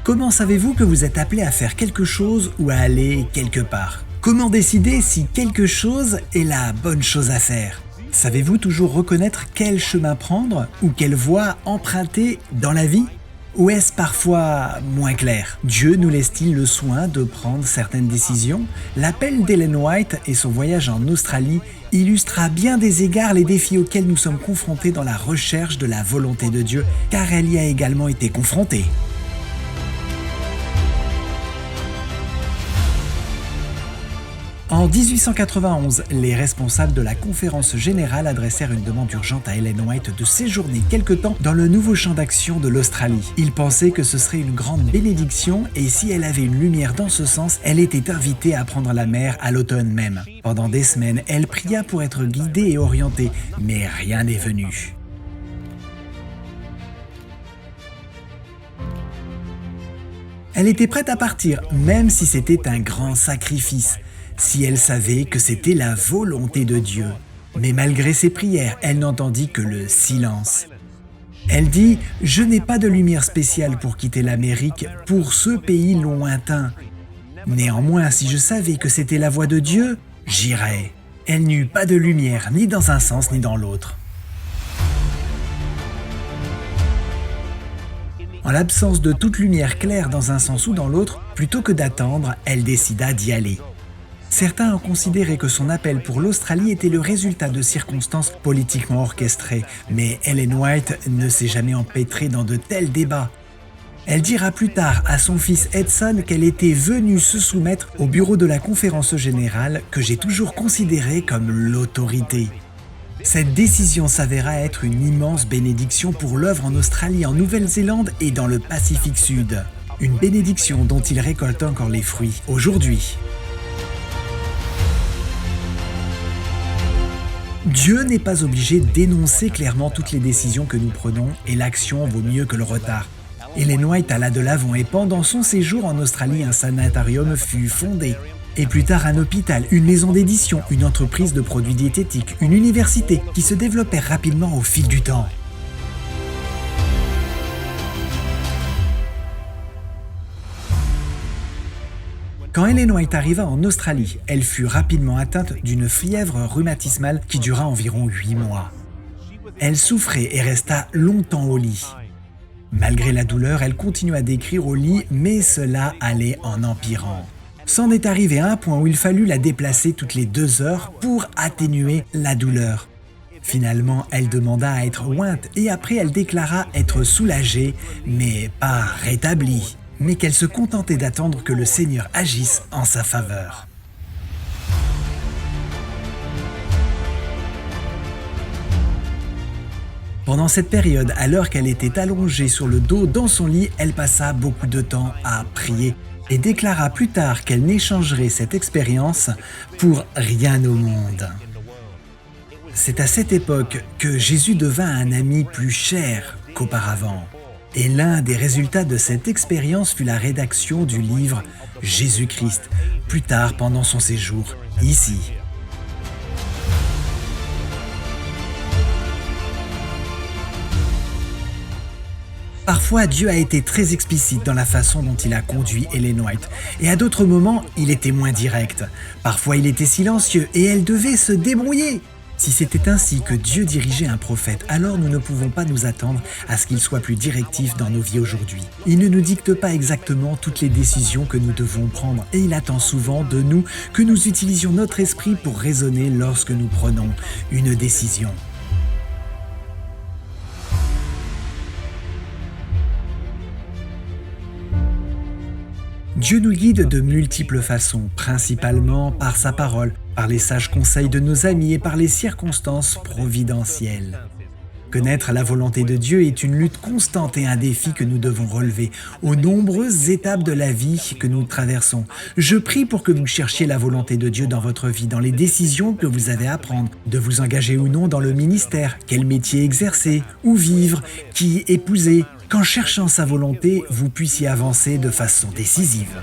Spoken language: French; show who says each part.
Speaker 1: Comment savez-vous que vous êtes appelé à faire quelque chose ou à aller quelque part? Comment décider si quelque chose est la bonne chose à faire? Savez-vous toujours reconnaître quel chemin prendre ou quelle voie emprunter dans la vie? Ou est-ce parfois moins clair? Dieu nous laisse-t-il le soin de prendre certaines décisions? L'appel d'Ellen White et son voyage en Australie illustrent à bien des égards les défis auxquels nous sommes confrontés dans la recherche de la volonté de Dieu, car elle y a également été confrontée. En 1891, les responsables de la conférence générale adressèrent une demande urgente à Ellen White de séjourner quelque temps dans le nouveau champ d'action de l'Australie. Ils pensaient que ce serait une grande bénédiction et si elle avait une lumière dans ce sens, elle était invitée à prendre la mer à l'automne même. Pendant des semaines, elle pria pour être guidée et orientée, mais rien n'est venu. Elle était prête à partir, même si c'était un grand sacrifice. Si elle savait que c'était la volonté de Dieu. Mais malgré ses prières, elle n'entendit que le silence. Elle dit « Je n'ai pas de lumière spéciale pour quitter l'Amérique, pour ce pays lointain. Néanmoins, si je savais que c'était la voie de Dieu, j'irais. » Elle n'eut pas de lumière, ni dans un sens ni dans l'autre. En l'absence de toute lumière claire dans un sens ou dans l'autre, plutôt que d'attendre, elle décida d'y aller. Certains ont considéré que son appel pour l'Australie était le résultat de circonstances politiquement orchestrées, mais Ellen White ne s'est jamais empêtrée dans de tels débats. Elle dira plus tard à son fils Edson qu'elle était venue se soumettre au bureau de la conférence générale que j'ai toujours considéré comme l'autorité. Cette décision s'avéra être une immense bénédiction pour l'œuvre en Australie, en Nouvelle-Zélande et dans le Pacifique Sud. Une bénédiction dont il récolte encore les fruits aujourd'hui. Dieu n'est pas obligé d'énoncer clairement toutes les décisions que nous prenons et l'action vaut mieux que le retard. Ellen White alla de l'avant et pendant son séjour en Australie, un sanatorium fut fondé. Et plus tard un hôpital, une maison d'édition, une entreprise de produits diététiques, une université qui se développèrent rapidement au fil du temps. Quand Ellen White arriva en Australie, elle fut rapidement atteinte d'une fièvre rhumatismale qui dura environ 8 mois. Elle souffrait et resta longtemps au lit. Malgré la douleur, elle continua d'écrire au lit, mais cela allait en empirant. C'en est arrivé à un point où il fallut la déplacer toutes les 2 heures pour atténuer la douleur. Finalement, elle demanda à être ointe et après elle déclara être soulagée, mais pas rétablie. Mais qu'elle se contentait d'attendre que le Seigneur agisse en sa faveur. Pendant cette période, à l'heure qu'elle était allongée sur le dos dans son lit, elle passa beaucoup de temps à prier et déclara plus tard qu'elle n'échangerait cette expérience pour rien au monde. C'est à cette époque que Jésus devint un ami plus cher qu'auparavant. Et l'un des résultats de cette expérience fut la rédaction du livre « Jésus-Christ », plus tard pendant son séjour ici. Parfois, Dieu a été très explicite dans la façon dont il a conduit Ellen White, et à d'autres moments, il était moins direct. Parfois, il était silencieux et elle devait se débrouiller. Si c'était ainsi que Dieu dirigeait un prophète, alors nous ne pouvons pas nous attendre à ce qu'il soit plus directif dans nos vies aujourd'hui. Il ne nous dicte pas exactement toutes les décisions que nous devons prendre et il attend souvent de nous que nous utilisions notre esprit pour raisonner lorsque nous prenons une décision. Dieu nous guide de multiples façons, principalement par sa parole, par les sages conseils de nos amis et par les circonstances providentielles. Connaître la volonté de Dieu est une lutte constante et un défi que nous devons relever aux nombreuses étapes de la vie que nous traversons. Je prie pour que vous cherchiez la volonté de Dieu dans votre vie, dans les décisions que vous avez à prendre, de vous engager ou non dans le ministère, quel métier exercer, où vivre, qui épouser, qu'en cherchant sa volonté, vous puissiez avancer de façon décisive.